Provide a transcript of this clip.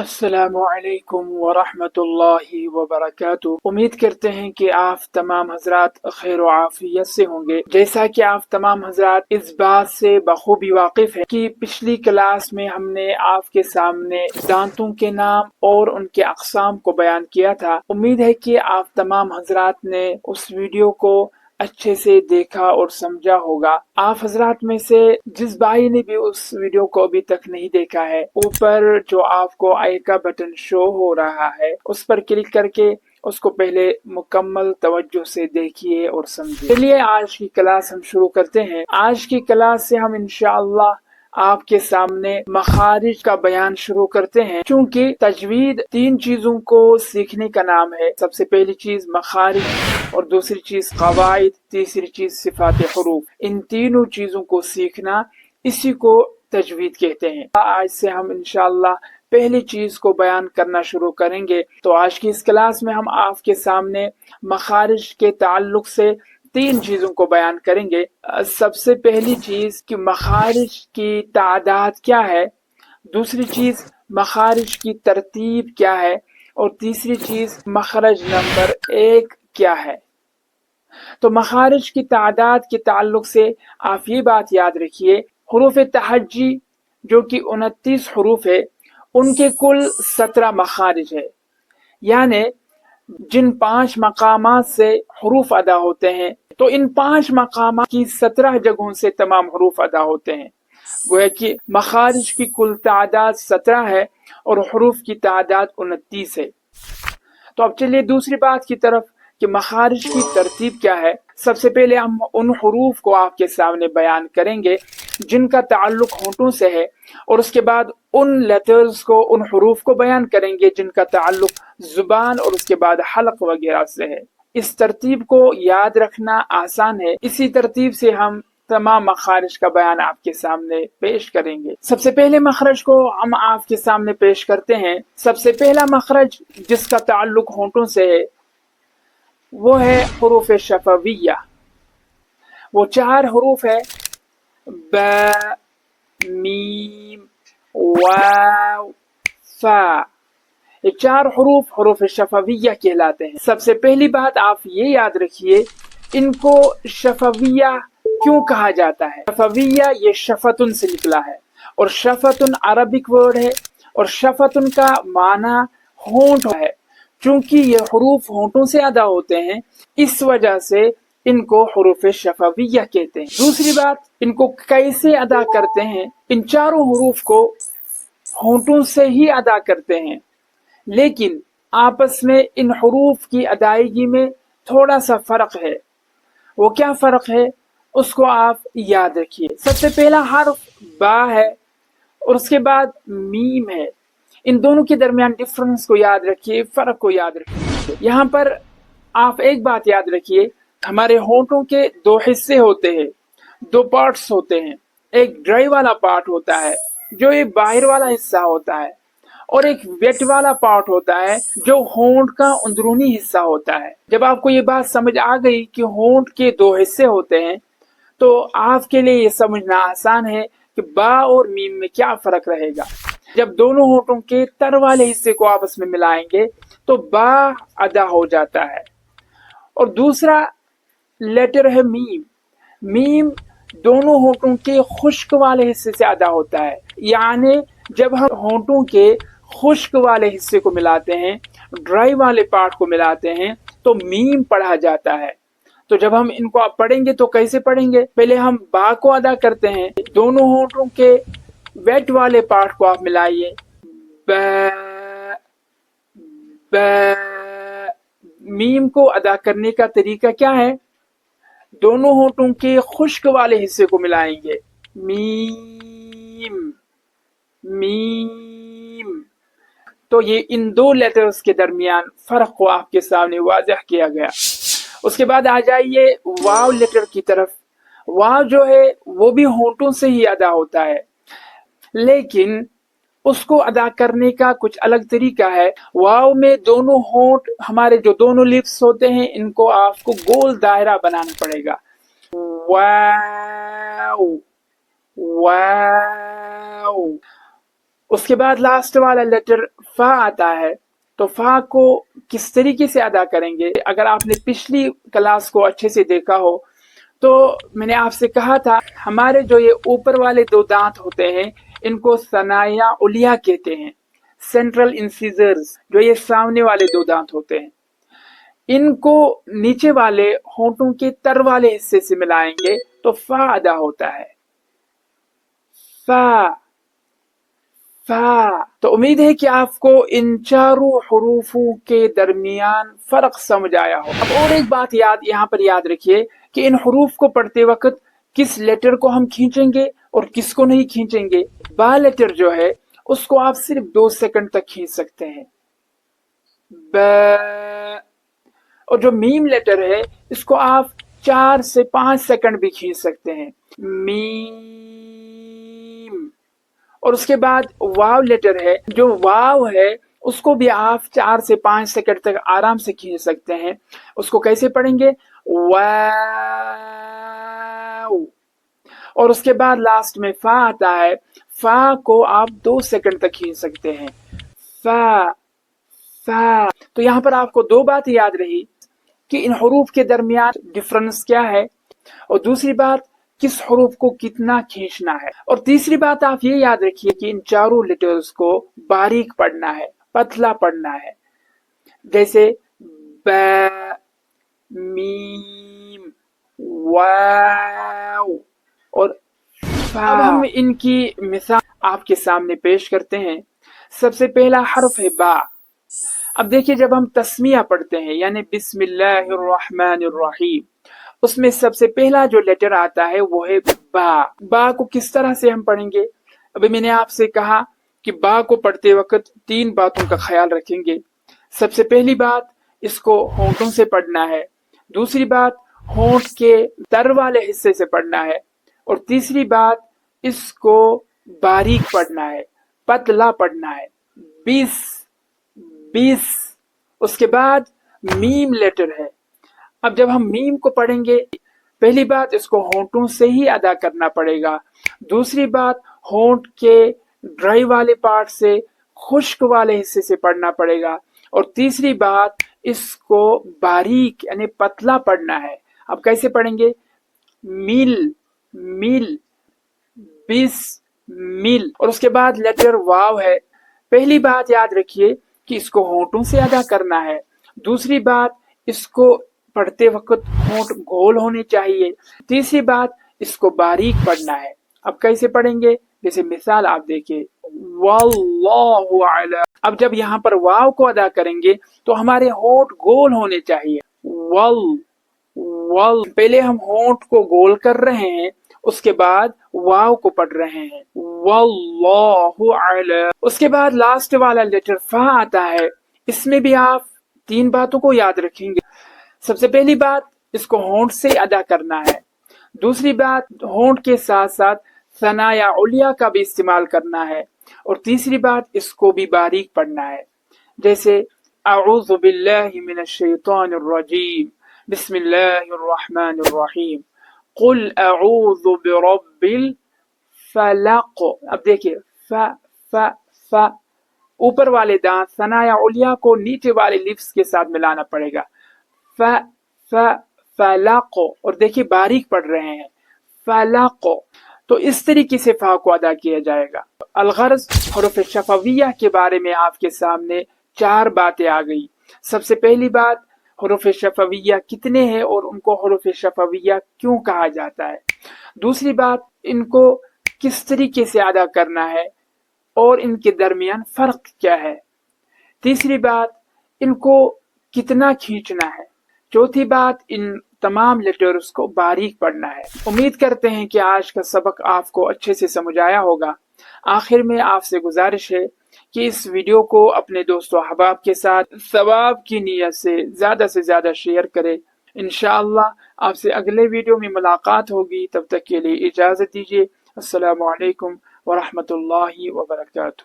السلام علیکم ورحمۃ اللہ وبرکاتہ۔ امید کرتے ہیں کہ آپ تمام حضرات خیر و عافیت سے ہوں گے۔ جیسا کہ آپ تمام حضرات اس بات سے بخوبی واقف ہیں کہ پچھلی کلاس میں ہم نے آپ کے سامنے دانتوں کے نام اور ان کے اقسام کو بیان کیا تھا۔ امید ہے کہ آپ تمام حضرات نے اس ویڈیو کو اچھے سے دیکھا اور سمجھا ہوگا۔ آپ حضرات میں سے جس بھائی نے بھی اس ویڈیو کو ابھی تک نہیں دیکھا ہے، اوپر جو آپ کو آئی کا بٹن شو ہو رہا ہے اس پر کلک کر کے اس کو پہلے مکمل توجہ سے دیکھیے اور سمجھیے۔ چلیے آج کی کلاس ہم شروع کرتے ہیں۔ آج کی کلاس سے ہم انشاءاللہ آپ کے سامنے مخارج کا بیان شروع کرتے ہیں۔ چونکہ تجوید 3 چیزوں کو سیکھنے کا نام ہے۔ سب سے پہلی چیز مخارج، اور دوسری چیز قواعد، تیسری چیز صفات حروف۔ ان تینوں چیزوں کو سیکھنا، اسی کو تجوید کہتے ہیں۔ آج سے ہم انشاءاللہ پہلی چیز کو بیان کرنا شروع کریں گے۔ تو آج کی اس کلاس میں ہم آپ کے سامنے مخارج کے تعلق سے 3 چیزوں کو بیان کریں گے۔ سب سے پہلی چیز کہ مخارج کی تعداد کیا ہے، دوسری چیز مخارج کی ترتیب کیا ہے، اور تیسری چیز مخرج نمبر 1 کیا ہے۔ تو مخارج کی تعداد کے تعلق سے آپ یہ بات یاد رکھیے، حروف تہجی جو کہ 29 حروف ہے، ان کے کل 17 مخارج ہے۔ یعنی جن 5 مقامات سے حروف ادا ہوتے ہیں، تو ان 5 مقامات کی 17 جگہوں سے تمام حروف ادا ہوتے ہیں۔ گویا کہ مخارج کی کل تعداد 17 ہے اور حروف کی تعداد 29 ہے۔ تو اب چلیے دوسری بات کی طرف کہ مخارج کی ترتیب کیا ہے۔ سب سے پہلے ہم ان حروف کو آپ کے سامنے بیان کریں گے جن کا تعلق ہونٹوں سے ہے، اور اس کے بعد ان لیٹرز کو، ان حروف کو بیان کریں گے جن کا تعلق زبان اور اس کے بعد حلق وغیرہ سے ہے۔ اس ترتیب کو یاد رکھنا آسان ہے، اسی ترتیب سے ہم تمام مخارج کا بیان آپ کے سامنے پیش کریں گے۔ سب سے پہلے مخرج کو ہم آپ کے سامنے پیش کرتے ہیں۔ سب سے پہلا مخرج جس کا تعلق ہونٹوں سے ہے وہ ہے حروف شفویہ۔ وہ 4 حروف ہے، با، میم، واو، فا۔ یہ 4 حروف حروف شفویہ کہلاتے ہیں۔ سب سے پہلی بات آپ یہ یاد رکھیے، ان کو شفویہ کیوں کہا جاتا ہے؟ شفویہ یہ شفتن سے نکلا ہے، اور شفتن عربک ورڈ ہے، اور شفتن کا معنی ہونٹ ہے۔ چونکہ یہ حروف ہونٹوں سے ادا ہوتے ہیں، اس وجہ سے ان کو حروف شفویہ کہتے ہیں۔ دوسری بات، ان کو کیسے ادا کرتے ہیں؟ ان 4 حروف کو ہونٹوں سے ہی ادا کرتے ہیں، لیکن آپس میں ان حروف کی ادائیگی میں تھوڑا سا فرق ہے۔ وہ کیا فرق ہے اس کو آپ یاد رکھیے۔ سب سے پہلا حرف با ہے اور اس کے بعد میم ہے۔ ان دونوں کے درمیان ڈفرنس کو یاد رکھیے، فرق کو یاد رکھیے۔ یہاں پر آپ ایک بات یاد رکھیے، ہمارے ہونٹوں کے 2 حصے ہوتے ہیں، 2 پارٹس ہوتے ہیں۔ ایک ڈرائی والا پارٹ ہوتا ہے جو یہ باہر والا حصہ ہوتا ہے، اور ایک ویٹ والا پارٹ ہوتا ہے جو ہونٹ کا اندرونی حصہ ہوتا ہے۔ جب آپ کو یہ بات سمجھ آ گئی کہ ہونٹ کے 2 حصے ہوتے ہیں، تو آپ کے لیے یہ سمجھنا آسان ہے کہ با اور میم میں کیا فرق رہے گا۔ جب دونوں ہونٹوں کے تر والے حصے کو آپس میں ملائیں گے تو با ادا ہو جاتا ہے، اور دوسرا لیٹر ہے میم۔ میم دونوں ہونٹوں کے خشک والے حصے سے ادا ہوتا ہے، یعنی جب ہم ہونٹوں کے خشک والے حصے کو ملاتے ہیں، ڈرائی والے پارٹ کو ملاتے ہیں، تو میم پڑھا جاتا ہے۔ تو جب ہم ان کو پڑھیں گے تو کیسے پڑھیں گے؟ پہلے ہم با کو ادا کرتے ہیں، دونوں ہونٹوں کے ویٹ والے پارٹ کو آپ ملائیے، با، با۔ میم کو ادا کرنے کا طریقہ کیا ہے؟ دونوں ہونٹوں کے خشک والے حصے کو ملائیں گے، میم، میم۔ تو یہ ان 2 لیٹرز کے درمیان فرق کو آپ کے سامنے واضح کیا گیا۔ اس کے بعد آ جائیے واو لیٹر کی طرف۔ واو جو ہے وہ بھی ہونٹوں سے ہی ادا ہوتا ہے، لیکن اس کو ادا کرنے کا کچھ الگ طریقہ ہے۔ واو میں دونوں ہونٹ، ہمارے جو دونوں لپس ہوتے ہیں، ان کو آپ کو گول دائرہ بنانا پڑے گا، واو، واو۔ اس کے بعد لاسٹ والا لیٹر فا آتا ہے، تو فا کو کس طریقے سے ادا کریں گے؟ اگر آپ نے پچھلی کلاس کو اچھے سے دیکھا ہو تو میں نے آپ سے کہا تھا ہمارے جو یہ اوپر والے دو دانت ہوتے ہیں ان کو ثنایا علیا کہتے ہیں، سینٹرل انسیزرز، جو یہ سامنے والے دو دانت ہوتے ہیں، ان کو نیچے والے ہونٹوں کے تر والے حصے سے ملائیں گے تو فا ادا ہوتا ہے، فا فا۔ تو امید ہے کہ آپ کو ان چاروں حروفوں کے درمیان فرق سمجھ آیا ہو۔ اب اور ایک بات یہاں پر یاد رکھیے کہ ان حروف کو پڑھتے وقت کس لیٹر کو ہم کھینچیں گے اور کس کو نہیں کھینچیں گے۔ با لیٹر جو ہے اس کو آپ صرف 2 سیکنڈ تک کھینچ سکتے ہیں، ب، اور جو میم لیٹر ہے اس کو آپ 4 سے 5 سیکنڈ بھی کھینچ سکتے ہیں، میم۔ اور اس کے بعد واو لیٹر ہے، جو واو ہے اس کو بھی آپ 4 سے 5 سیکنڈ تک آرام سے کھینچ سکتے ہیں۔ اس کو کیسے پڑھیں گے؟ واو۔ اور اس کے بعد لاسٹ میں فا آتا ہے، فا کو آپ 2 سیکنڈ تک کھینچ سکتے ہیں، فا فا۔ تو یہاں پر آپ کو 2 بات یاد رہی کہ ان حروف کے درمیان ڈفرنس کیا ہے، اور دوسری بات کس حروف کو کتنا کھینچنا ہے، اور تیسری بات آپ یہ یاد رکھیے کہ ان چاروں لیٹرز کو باریک پڑھنا ہے، پتلا پڑھنا ہے، جیسے ب، میم، واو اور فا۔ اب ہم ان کی مثال آپ کے سامنے پیش کرتے ہیں۔ سب سے پہلا حرف ہے با۔ اب دیکھیے جب ہم تسمیہ پڑھتے ہیں یعنی بسم اللہ الرحمن الرحیم، اس میں سب سے پہلا جو لیٹر آتا ہے وہ ہے با۔ با کو کس طرح سے ہم پڑھیں گے؟ ابھی میں نے آپ سے کہا کہ با کو پڑھتے وقت 3 باتوں کا خیال رکھیں گے۔ سب سے پہلی بات، اس کو ہونٹوں سے پڑھنا ہے، دوسری بات ہونٹ کے تر والے حصے سے پڑھنا ہے، اور تیسری بات اس کو باریک پڑھنا ہے، پتلا پڑھنا ہے، 20۔ اس کے بعد میم لیٹر ہے۔ اب جب ہم میم کو پڑھیں گے، پہلی بات اس کو ہونٹوں سے ہی ادا کرنا پڑے گا، دوسری بات ہونٹ کے ڈرائی والے پارٹ سے خشک والے حصے سے پڑھنا پڑے گا، اور تیسری بات اس کو باریک یعنی پتلا پڑھنا ہے۔ اب کیسے پڑھیں گے؟ میل، میل، 20 میل۔ اور اس کے بعد لیٹر واو ہے۔ پہلی بات یاد رکھیے کہ اس کو ہونٹوں سے ادا کرنا ہے، دوسری بات اس کو پڑھتے وقت ہونٹ گول ہونے چاہیے، تیسری بات اس کو باریک پڑھنا ہے۔ اب کیسے پڑھیں گے؟ جیسے مثال آپ دیکھیں، واللہ اعلم۔ اب جب یہاں پر واو کو ادا کریں گے تو ہمارے ہونٹ گول ہونے چاہیے، پہلے ہم ہونٹ کو گول کر رہے ہیں، اس کے بعد واو کو پڑھ رہے ہیں، واللہ اعلم۔ اس کے بعد لاسٹ والا لیٹر فا آتا ہے، اس میں بھی آپ 3 باتوں کو یاد رکھیں گے۔ سب سے پہلی بات اس کو ہونٹ سے ادا کرنا ہے، دوسری بات ہونٹ کے ساتھ ساتھ ثنایا علیا کا بھی استعمال کرنا ہے، اور تیسری بات اس کو بھی باریک پڑھنا ہے، جیسے اعوذ باللہ من الشیطان الرجیم، بسم اللہ الرحمن الرحیم، قل اعوذ برب الفلق۔ اب دیکھیے فا فا فا، اوپر والے دانت ثنایا علیا کو نیچے والے لپس کے ساتھ ملانا پڑے گا، ف ف فلق، اور دیکھیے باریک پڑھ رہے ہیں، فلق۔ تو اس طریقے سے فا کو ادا کیا جائے گا۔ الغرض حروف شفویہ کے بارے میں آپ کے سامنے 4 باتیں آ گئی۔ سب سے پہلی بات حروف شفویہ کتنے ہیں اور ان کو حروف شفویہ کیوں کہا جاتا ہے، دوسری بات ان کو کس طریقے سے ادا کرنا ہے اور ان کے درمیان فرق کیا ہے، تیسری بات ان کو کتنا کھینچنا ہے، چوتھی بات ان تمام لیٹرز کو باریک پڑھنا ہے۔ امید کرتے ہیں کہ آج کا سبق آپ کو اچھے سے سمجھ آیا ہوگا۔ آخر میں آپ سے گزارش ہے کہ اس ویڈیو کو اپنے دوست و احباب کے ساتھ ثواب کی نیت سے زیادہ شیئر کریں۔ انشاءاللہ آپ سے اگلے ویڈیو میں ملاقات ہوگی، تب تک کے لیے اجازت دیجیے۔ السلام علیکم ورحمۃ اللہ وبرکاتہ۔